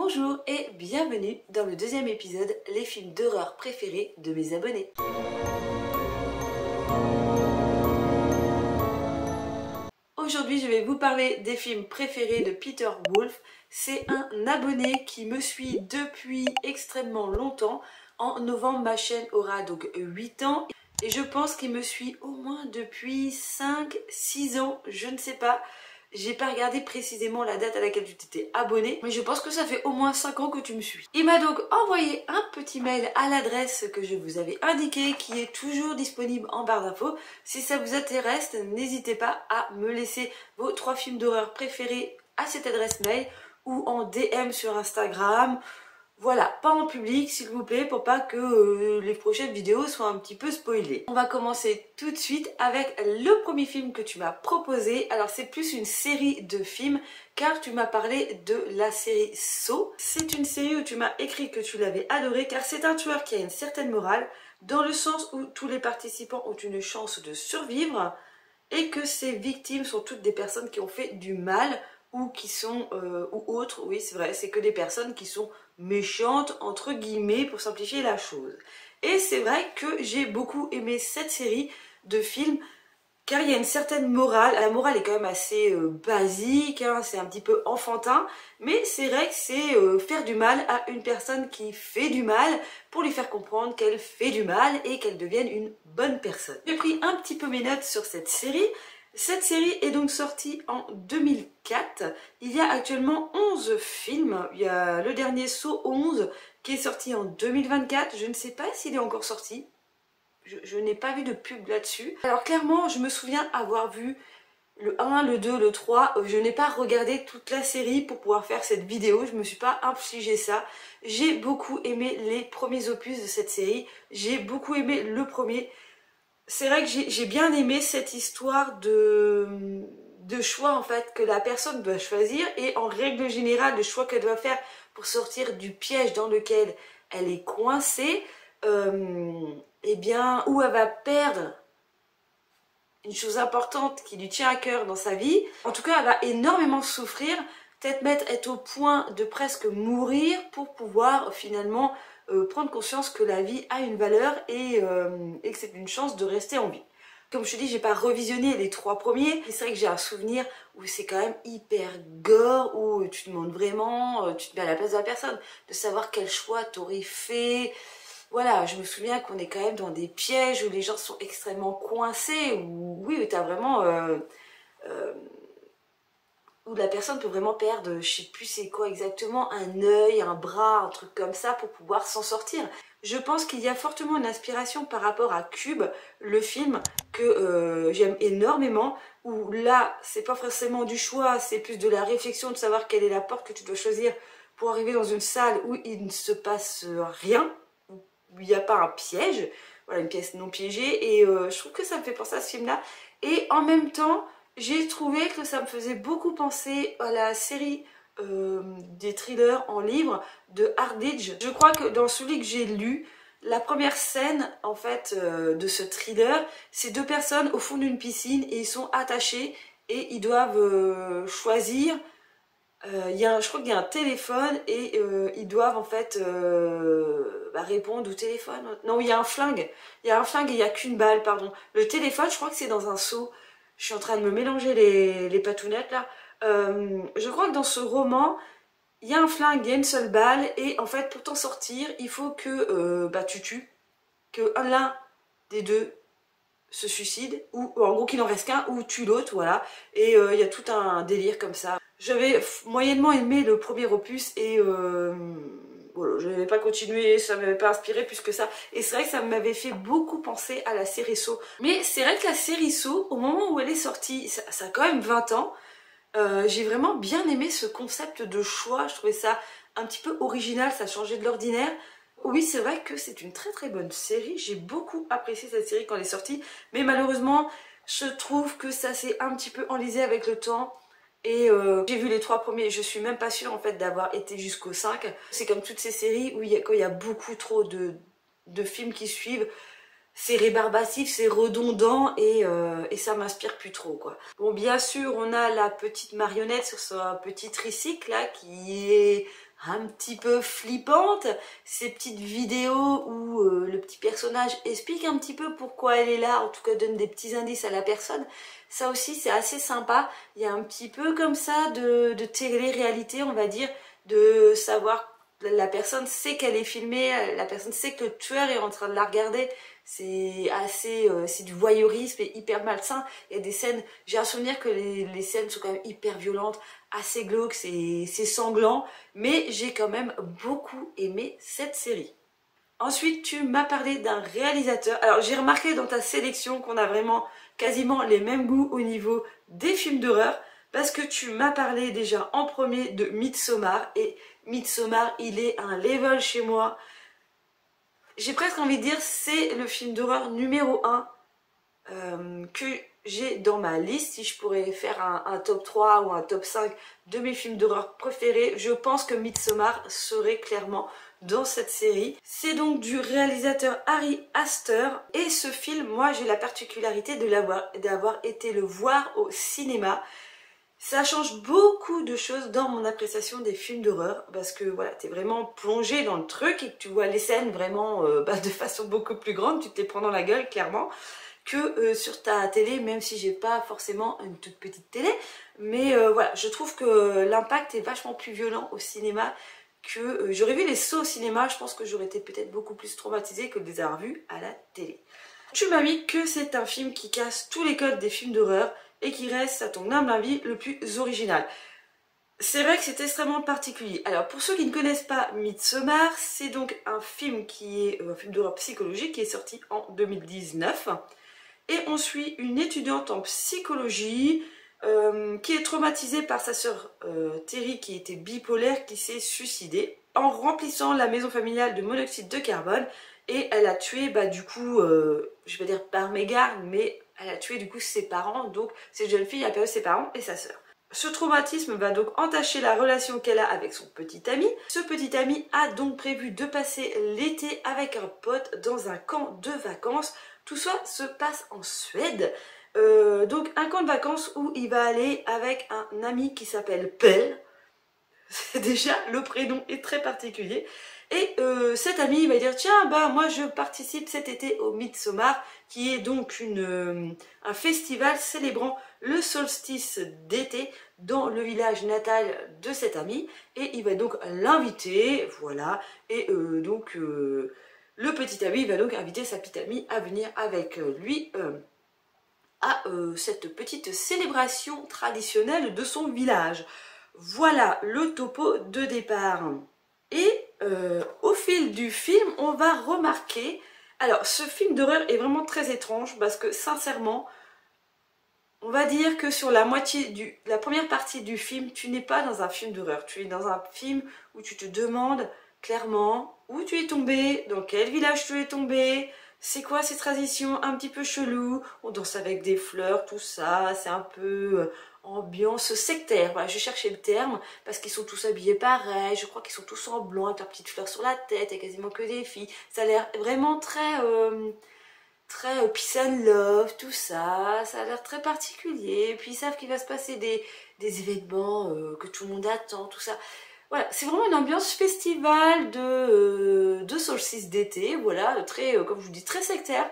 Bonjour et bienvenue dans le deuxième épisode, les films d'horreur préférés de mes abonnés. Aujourd'hui, je vais vous parler des films préférés de Peter Wolf. C'est un abonné qui me suit depuis extrêmement longtemps. En novembre, ma chaîne aura donc 8 ans. Et je pense qu'il me suit au moins depuis 5-6 ans, je ne sais pas. J'ai pas regardé précisément la date à laquelle tu t'étais abonné, mais je pense que ça fait au moins 5 ans que tu me suis. Il m'a donc envoyé un petit mail à l'adresse que je vous avais indiquée, qui est toujours disponible en barre d'infos. Si ça vous intéresse, n'hésitez pas à me laisser vos 3 films d'horreur préférés à cette adresse mail ou en DM sur Instagram. Voilà, pas en public s'il vous plaît, pour pas que les prochaines vidéos soient un petit peu spoilées. On va commencer tout de suite avec le premier film que tu m'as proposé. Alors c'est plus une série de films, car tu m'as parlé de la série Saw. C'est une série où tu m'as écrit que tu l'avais adorée, car c'est un tueur qui a une certaine morale, dans le sens où tous les participants ont une chance de survivre, et que ces victimes sont toutes des personnes qui ont fait du mal, ou qui sont, ou autres, oui c'est vrai, c'est que des personnes qui sont méchantes, entre guillemets, pour simplifier la chose. Et c'est vrai que j'ai beaucoup aimé cette série de films, car il y a une certaine morale. La morale est quand même assez basique, hein, c'est un petit peu enfantin, mais c'est vrai que c'est faire du mal à une personne qui fait du mal, pour lui faire comprendre qu'elle fait du mal et qu'elle devienne une bonne personne. J'ai pris un petit peu mes notes sur cette série. Cette série est donc sortie en 2004. Il y a actuellement 11 films. Il y a le dernier Saw 11 qui est sorti en 2024. Je ne sais pas s'il est encore sorti. Je n'ai pas vu de pub là-dessus. Alors clairement, je me souviens avoir vu le 1, le 2, le 3. Je n'ai pas regardé toute la série pour pouvoir faire cette vidéo. Je ne me suis pas infligé ça. J'ai beaucoup aimé les premiers opus de cette série. J'ai beaucoup aimé le premier. C'est vrai que j'ai bien aimé cette histoire de choix en fait que la personne doit choisir, et en règle générale le choix qu'elle doit faire pour sortir du piège dans lequel elle est coincée, et bien où elle va perdre une chose importante qui lui tient à cœur dans sa vie. En tout cas elle va énormément souffrir, peut-être être au point de presque mourir pour pouvoir finalement prendre conscience que la vie a une valeur et que c'est une chance de rester en vie. Comme je te dis, j'ai pas revisionné les 3 premiers, c'est vrai que j'ai un souvenir où c'est quand même hyper gore, où tu te demandes vraiment, tu te mets à la place de la personne, de savoir quel choix t'aurais fait. Voilà, je me souviens qu'on est quand même dans des pièges où les gens sont extrêmement coincés, où oui, où t'as vraiment... où la personne peut vraiment perdre, je sais plus c'est quoi exactement, un œil, un bras, un truc comme ça pour pouvoir s'en sortir. Je pense qu'il y a fortement une inspiration par rapport à Cube, le film que j'aime énormément, où là c'est pas forcément du choix, c'est plus de la réflexion, de savoir quelle est la porte que tu dois choisir pour arriver dans une salle où il ne se passe rien, où il n'y a pas un piège, voilà, une pièce non piégée, et je trouve que ça me fait penser à ce film-là, et en même temps, j'ai trouvé que ça me faisait beaucoup penser à la série des thrillers en livre de Hardedge. Je crois que dans celui que j'ai lu, la première scène en fait de ce thriller, c'est 2 personnes au fond d'une piscine et ils sont attachés et ils doivent choisir. Je crois qu'il y a un téléphone et ils doivent en fait répondre au téléphone. Non, il y a un flingue. Il y a un flingue et il n'y a qu'une balle, pardon. Le téléphone, je crois que c'est dans un seau. Je suis en train de me mélanger les patounettes là. Je crois que dans ce roman, il y a un flingue, il y a une seule balle, et en fait pour t'en sortir, il faut que tu tues, que l'un des deux se suicide, ou en gros qu'il n'en reste qu'un, ou tue l'autre, voilà. Et il y a tout un délire comme ça. J'avais moyennement aimé le premier opus, et voilà, je n'avais pas continué, ça ne m'avait pas inspiré plus que ça. Et c'est vrai que ça m'avait fait beaucoup penser à la série Saw. Mais c'est vrai que la série Saw, au moment où elle est sortie, ça a quand même 20 ans, j'ai vraiment bien aimé ce concept de choix. Je trouvais ça un petit peu original, ça changeait de l'ordinaire. Oui, c'est vrai que c'est une très très bonne série. J'ai beaucoup apprécié cette série quand elle est sortie. Mais malheureusement, je trouve que ça s'est un petit peu enlisé avec le temps. Et j'ai vu les 3 premiers, je suis même pas sûre en fait d'avoir été jusqu'au 5. C'est comme toutes ces séries où quand il y a beaucoup trop de films qui suivent, c'est rébarbatif, c'est redondant, et ça m'inspire plus trop quoi. Bon, bien sûr on a la petite marionnette sur son petit tricycle là qui est un petit peu flippante, ces petites vidéos où le petit personnage explique un petit peu pourquoi elle est là, en tout cas donne des petits indices à la personne. Ça aussi c'est assez sympa, il y a un petit peu comme ça de télé-réalité, on va dire, de savoir, la personne sait qu'elle est filmée, la personne sait que le tueur est en train de la regarder. C'est assez, c'est du voyeurisme et hyper malsain. Il y a des scènes, j'ai un souvenir que les scènes sont quand même hyper violentes, assez glauques, c'est sanglant, mais j'ai quand même beaucoup aimé cette série. Ensuite, tu m'as parlé d'un réalisateur. Alors, j'ai remarqué dans ta sélection qu'on a vraiment quasiment les mêmes goûts au niveau des films d'horreur, parce que tu m'as parlé déjà en premier de Midsommar, et Midsommar, il est un level chez moi. J'ai presque envie de dire, c'est le film d'horreur numéro 1 que j'ai dans ma liste. Si je pourrais faire un top 3 ou un top 5 de mes films d'horreur préférés, je pense que Midsommar serait clairement dans cette série. C'est donc du réalisateur Ari Aster, et ce film, moi j'ai la particularité d'avoir été le voir au cinéma. Ça change beaucoup de choses dans mon appréciation des films d'horreur, parce que voilà, t'es vraiment plongé dans le truc et que tu vois les scènes vraiment de façon beaucoup plus grande, tu te les prends dans la gueule clairement, que sur ta télé, même si j'ai pas forcément une toute petite télé. Mais voilà, je trouve que l'impact est vachement plus violent au cinéma, que j'aurais vu les sauts au cinéma, je pense que j'aurais été peut-être beaucoup plus traumatisée que de les avoir vus à la télé. Tu m'as mis que c'est un film qui casse tous les codes des films d'horreur et qui reste, à ton humble avis, le plus original. C'est vrai que c'est extrêmement particulier. Alors pour ceux qui ne connaissent pas Midsommar, c'est donc un film qui est un film d'horreur psychologique qui est sorti en 2019. Et on suit une étudiante en psychologie qui est traumatisée par sa sœur Terry, qui était bipolaire, qui s'est suicidée en remplissant la maison familiale de monoxyde de carbone. Et elle a tué, du coup, je vais dire par mégarde, mais elle a tué du coup ses parents. Donc cette jeune fille a perdu ses parents et sa sœur. Ce traumatisme va donc entacher la relation qu'elle a avec son petit ami. Ce petit ami a donc prévu de passer l'été avec un pote dans un camp de vacances. Tout ça se passe en Suède. Donc un camp de vacances où il va aller avec un ami qui s'appelle Pell. Déjà, le prénom est très particulier. Et cet ami il va dire, tiens, moi je participe cet été au Midsommar, qui est donc un festival célébrant le solstice d'été dans le village natal de cet ami. Et il va donc l'inviter, voilà. Et donc le petit ami va donc inviter sa petite amie à venir avec lui à cette petite célébration traditionnelle de son village. Voilà le topo de départ. Et au fil du film, on va remarquer... Alors, ce film d'horreur est vraiment très étrange parce que, sincèrement, on va dire que sur la première partie du film, tu n'es pas dans un film d'horreur. Tu es dans un film où tu te demandes clairement où tu es tombé, dans quel village tu es tombé, c'est quoi ces traditions un petit peu cheloues, on danse avec des fleurs, tout ça, c'est un peu ambiance sectaire, voilà, je cherchais le terme, parce qu'ils sont tous habillés pareil, je crois qu'ils sont tous en blanc, avec leurs petites fleurs sur la tête, il y a quasiment que des filles, ça a l'air vraiment très peace and love, tout ça, ça a l'air très particulier, puis ils savent qu'il va se passer des événements que tout le monde attend, tout ça. Voilà, c'est vraiment une ambiance festival de solstice d'été, voilà, très, comme je vous dis, très sectaire.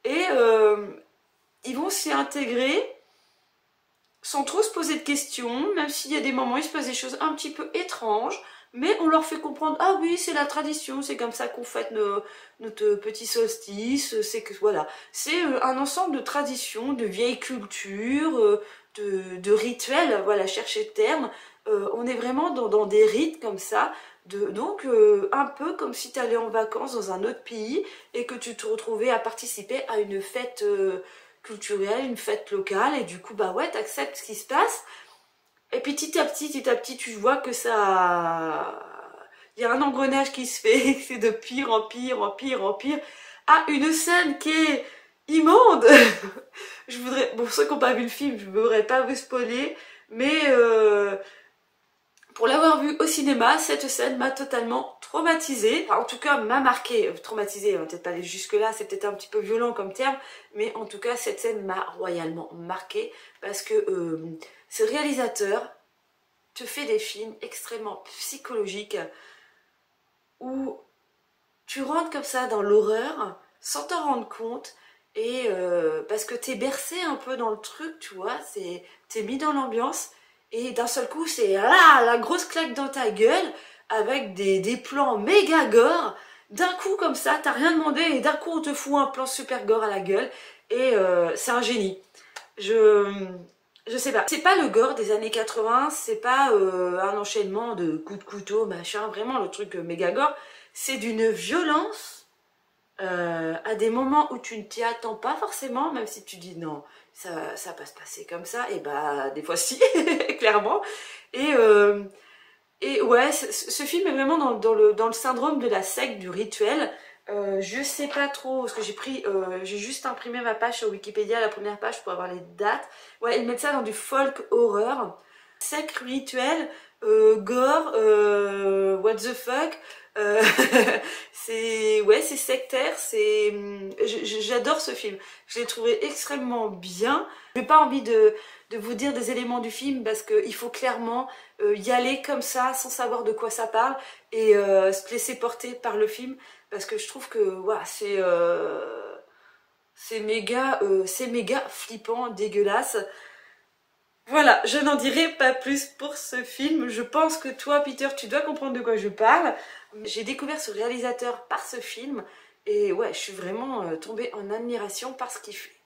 Et ils vont s'y intégrer sans trop se poser de questions, même s'il y a des moments où il se passe des choses un petit peu étranges, mais on leur fait comprendre, ah oui, c'est la tradition, c'est comme ça qu'on fête notre petit solstice, c'est que voilà, c'est un ensemble de traditions, de vieilles cultures, de rituels, voilà, chercher le terme. On est vraiment dans des rites comme ça, donc un peu comme si tu allais en vacances dans un autre pays et que tu te retrouvais à participer à une fête culturelle, une fête locale, et du coup ouais, t'acceptes ce qui se passe, et puis petit à petit tu vois que ça... Il y a un engrenage qui se fait, c'est de pire en pire, en pire, en pire, à une scène qui est immonde. Je voudrais, pour ceux qui n'ont pas vu le film, je ne voudrais pas vous spoiler, mais pour l'avoir vu au cinéma, cette scène m'a totalement traumatisée. Enfin, en tout cas, m'a marqué. Traumatisée, on va peut-être pas aller jusque là, c'est peut-être un petit peu violent comme terme, mais en tout cas, cette scène m'a royalement marquée parce que ce réalisateur, te fait des films extrêmement psychologiques où tu rentres comme ça dans l'horreur sans t'en rendre compte et parce que t'es bercé un peu dans le truc, tu vois, t'es mis dans l'ambiance et d'un seul coup c'est la grosse claque dans ta gueule avec des plans méga gore. D'un coup comme ça, t'as rien demandé et d'un coup on te fout un plan super gore à la gueule et c'est un génie. Je sais pas, c'est pas le gore des années 80, c'est pas un enchaînement de coups de couteau, machin, vraiment le truc méga gore, c'est d'une violence à des moments où tu ne t'y attends pas forcément, même si tu dis non, ça va pas se passer comme ça, et bah des fois si, clairement. Et ouais, ce film est vraiment dans le syndrome de la secte, du rituel. Je sais pas trop, parce que j'ai juste imprimé ma page sur Wikipédia, la première page pour avoir les dates. Ouais, ils mettent ça dans du folk horreur. Secte, rituel, gore, what the fuck. Euh, c'est sectaire, j'adore ce film. Je l'ai trouvé extrêmement bien. J'ai pas envie de vous dire des éléments du film parce qu'il faut clairement y aller comme ça sans savoir de quoi ça parle et se laisser porter par le film parce que je trouve que ouais, c'est méga flippant, dégueulasse. Voilà, je n'en dirai pas plus pour ce film. Je pense que toi, Peter, tu dois comprendre de quoi je parle. J'ai découvert ce réalisateur par ce film et ouais, je suis vraiment tombée en admiration par ce qu'il fait.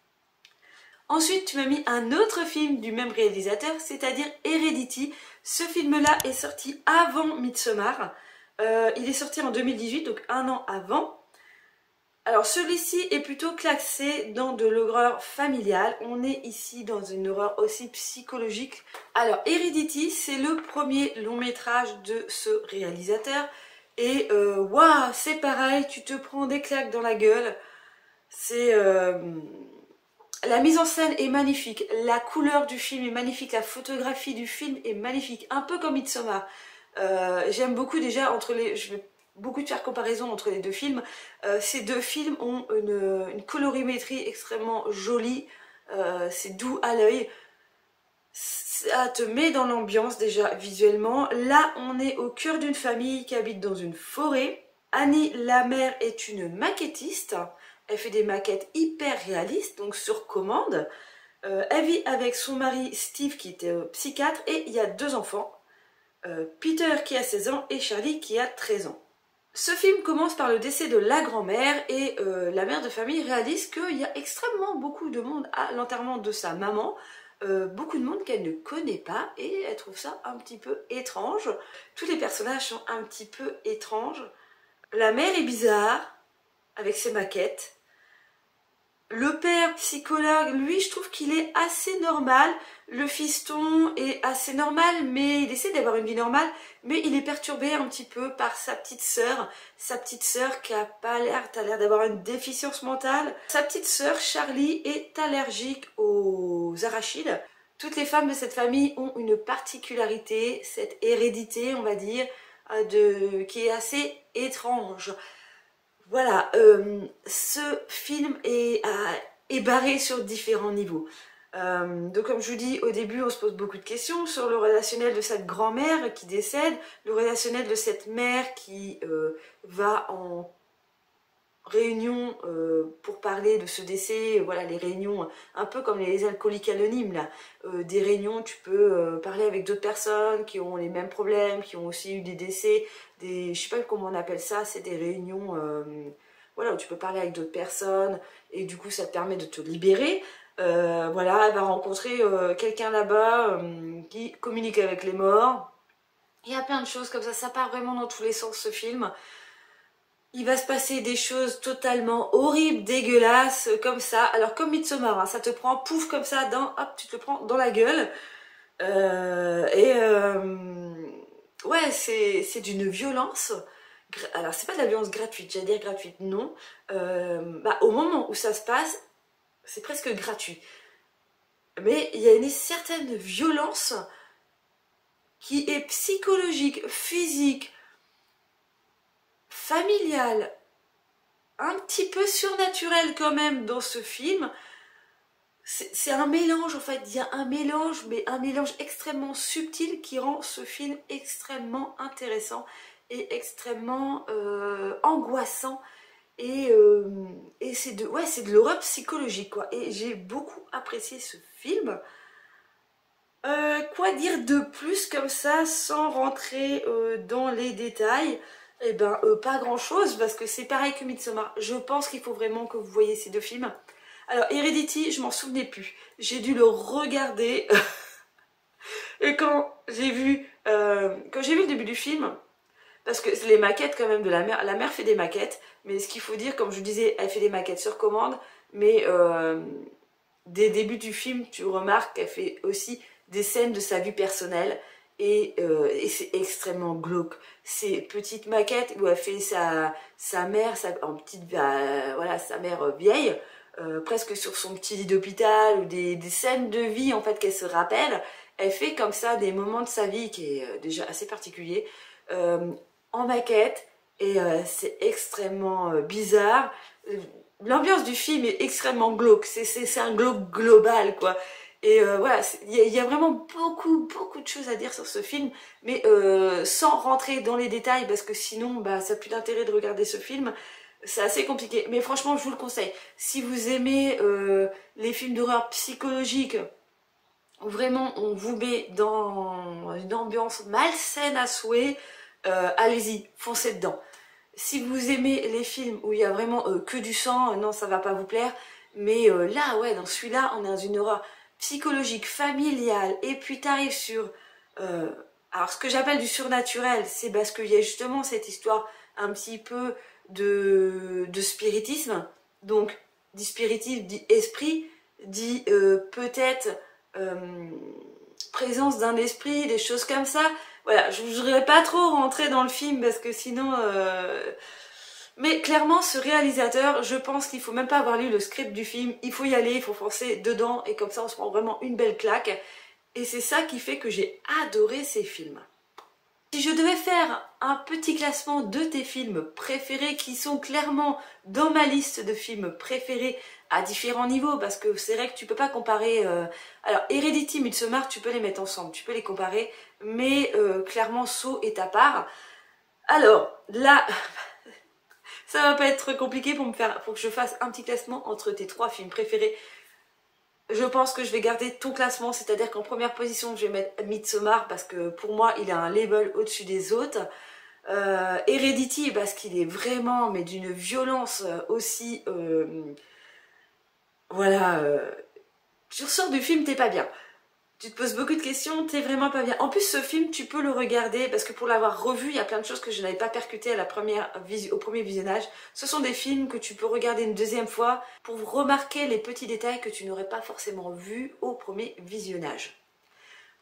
Ensuite, tu m'as mis un autre film du même réalisateur, c'est-à-dire Heredity. Ce film-là est sorti avant Midsommar. Il est sorti en 2018, donc un an avant. Alors celui-ci est plutôt classé dans de l'horreur familiale. On est ici dans une horreur aussi psychologique. Alors Heredity, c'est le premier long métrage de ce réalisateur. Et waouh, c'est pareil, tu te prends des claques dans la gueule. La mise en scène est magnifique, la couleur du film est magnifique, la photographie du film est magnifique, un peu comme Midsommar. J'aime beaucoup déjà je vais beaucoup de faire comparaison entre les deux films. Ces deux films ont une colorimétrie extrêmement jolie, c'est doux à l'œil. Ça te met dans l'ambiance déjà visuellement. Là, on est au cœur d'une famille qui habite dans une forêt. Annie, la mère, est une maquettiste. Elle fait des maquettes hyper réalistes, donc sur commande. Elle vit avec son mari Steve qui était psychiatre et il y a 2 enfants. Peter qui a 16 ans et Charlie qui a 13 ans. Ce film commence par le décès de la grand-mère et la mère de famille réalise qu'il y a extrêmement beaucoup de monde à l'enterrement de sa maman. Beaucoup de monde qu'elle ne connaît pas et elle trouve ça un petit peu étrange. Tous les personnages sont un petit peu étranges. La mère est bizarre avec ses maquettes. Le père psychologue, lui, je trouve qu'il est assez normal. Le fiston est assez normal, mais il essaie d'avoir une vie normale, mais il est perturbé un petit peu par sa petite sœur qui a pas l'air, t'as l'air d'avoir une déficience mentale. Sa petite sœur, Charlie, est allergique aux arachides. Toutes les femmes de cette famille ont une particularité, cette hérédité, on va dire, qui est assez étrange. Voilà, ce film est barré sur différents niveaux. Donc comme je vous dis, au début on se pose beaucoup de questions sur le relationnel de cette grand-mère qui décède, le relationnel de cette mère qui va en réunion pour parler de ce décès, voilà les réunions un peu comme les alcooliques anonymes là, des réunions tu peux parler avec d'autres personnes qui ont les mêmes problèmes, qui ont aussi eu des décès, je sais pas comment on appelle ça, c'est des réunions voilà, où tu peux parler avec d'autres personnes et du coup ça te permet de te libérer. Voilà, elle va rencontrer quelqu'un là-bas qui communique avec les morts. Il y a plein de choses comme ça part vraiment dans tous les sens ce film. Il va se passer des choses totalement horribles, dégueulasses, comme ça. Alors comme Midsommar, hein, ça te prend pouf comme ça, hop, tu te le prends dans la gueule. Ouais, c'est d'une violence. Alors c'est pas de la violence gratuite, j'allais dire gratuite, non. Au moment où ça se passe, c'est presque gratuit. Mais il y a une certaine violence qui est psychologique, physique, familiale, un petit peu surnaturelle quand même dans ce film. c'est un mélange en fait, il y a un mélange, mais un mélange extrêmement subtil qui rend ce film extrêmement intéressant et extrêmement angoissant. Et c'est de l'horreur psychologique quoi. Et j'ai beaucoup apprécié ce film. Quoi dire de plus comme ça sans rentrer dans les détails? Eh ben pas grand chose parce que c'est pareil que Midsommar. Je pense qu'il faut vraiment que vous voyez ces deux films. Alors Heredity, je m'en souvenais plus. J'ai dû le regarder et quand j'ai vu le début du film, parce que les maquettes quand même de la mère fait des maquettes, mais ce qu'il faut dire, comme je vous disais, elle fait des maquettes sur commande, mais dès le début du film, tu remarques qu'elle fait aussi des scènes de sa vie personnelle et c'est extrêmement glauque. Ces petites maquettes où elle fait sa mère, voilà, sa mère vieille, presque sur son petit lit d'hôpital, ou des scènes de vie en fait qu'elle se rappelle. Elle fait comme ça des moments de sa vie qui est déjà assez particulier en maquette et c'est extrêmement bizarre. L'ambiance du film est extrêmement glauque, c'est un glauque global quoi. Et voilà, il y a vraiment beaucoup de choses à dire sur ce film, mais sans rentrer dans les détails parce que sinon bah, ça n'a plus d'intérêt de regarder ce film. C'est assez compliqué, mais franchement je vous le conseille. Si vous aimez les films d'horreur psychologiques, où vraiment on vous met dans une ambiance malsaine à souhait, allez-y, foncez dedans. Si vous aimez les films où il y a vraiment que du sang, non ça va pas vous plaire. Mais là, ouais, dans celui-là, on est dans une horreur psychologique, familiale, et puis t'arrives sur... alors ce que j'appelle du surnaturel, c'est parce qu'il y a justement cette histoire un petit peu de spiritisme. Donc, dit spiritisme, dit esprit, dit peut-être présence d'un esprit, des choses comme ça. Voilà, je ne voudrais pas trop rentrer dans le film parce que sinon... Mais clairement, ce réalisateur, je pense qu'il faut même pas avoir lu le script du film. Il faut y aller, il faut foncer dedans et comme ça on se prend vraiment une belle claque. Et c'est ça qui fait que j'ai adoré ces films. Si je devais faire un petit classement de tes films préférés qui sont clairement dans ma liste de films préférés à différents niveaux, parce que c'est vrai que tu peux pas comparer... Alors Heredity, Midsommar, tu peux les mettre ensemble, tu peux les comparer, mais clairement Saw est à part. Alors là, ça va pas être compliqué pour que je fasse un petit classement entre tes 3 films préférés. Je pense que je vais garder ton classement, c'est-à-dire qu'en première position, je vais mettre Midsommar parce que pour moi, il a un level au-dessus des autres. Heredity parce qu'il est vraiment, mais d'une violence aussi... voilà, tu ressors du film, t'es pas bien. Tu te poses beaucoup de questions, t'es vraiment pas bien. En plus, ce film, tu peux le regarder parce que pour l'avoir revu, il y a plein de choses que je n'avais pas percutées à au premier visionnage. Ce sont des films que tu peux regarder une deuxième fois pour remarquer les petits détails que tu n'aurais pas forcément vus au premier visionnage.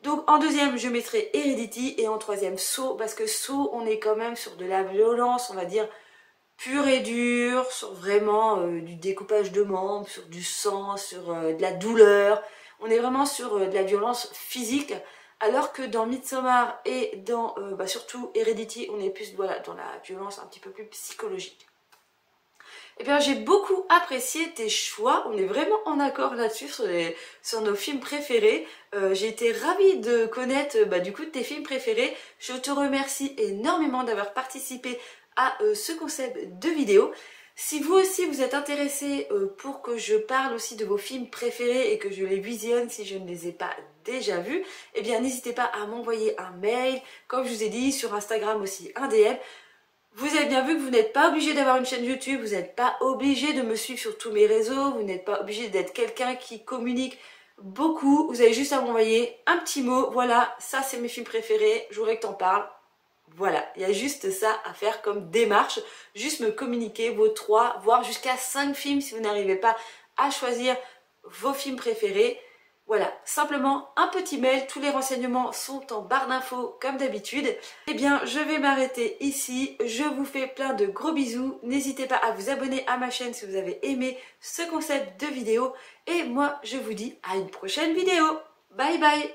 Donc en deuxième, je mettrai Heredity et en troisième, Saw, parce que Saw, on est quand même sur de la violence, on va dire, pure et dure, sur vraiment du découpage de membres, sur du sang, sur de la douleur. On est vraiment sur de la violence physique, alors que dans Midsommar et dans surtout Heredity, on est plus voilà, dans la violence un petit peu plus psychologique. Eh bien, j'ai beaucoup apprécié tes choix, on est vraiment en accord là-dessus sur nos films préférés. J'ai été ravie de connaître du coup tes films préférés. Je te remercie énormément d'avoir participé à ce concept de vidéo. Si vous aussi vous êtes intéressé pour que je parle aussi de vos films préférés et que je les visionne si je ne les ai pas déjà vus, eh bien n'hésitez pas à m'envoyer un mail, comme je vous ai dit, sur Instagram aussi un DM. Vous avez bien vu que vous n'êtes pas obligé d'avoir une chaîne YouTube, vous n'êtes pas obligé de me suivre sur tous mes réseaux, vous n'êtes pas obligé d'être quelqu'un qui communique beaucoup, vous avez juste à m'envoyer un petit mot, voilà, ça c'est mes films préférés, je voudrais que t'en parles. Voilà, il y a juste ça à faire comme démarche, juste me communiquer vos 3, voire jusqu'à 5 films si vous n'arrivez pas à choisir vos films préférés. Voilà, simplement un petit mail, tous les renseignements sont en barre d'infos comme d'habitude. Eh bien, je vais m'arrêter ici, je vous fais plein de gros bisous, n'hésitez pas à vous abonner à ma chaîne si vous avez aimé ce concept de vidéo. Et moi, je vous dis à une prochaine vidéo. Bye bye.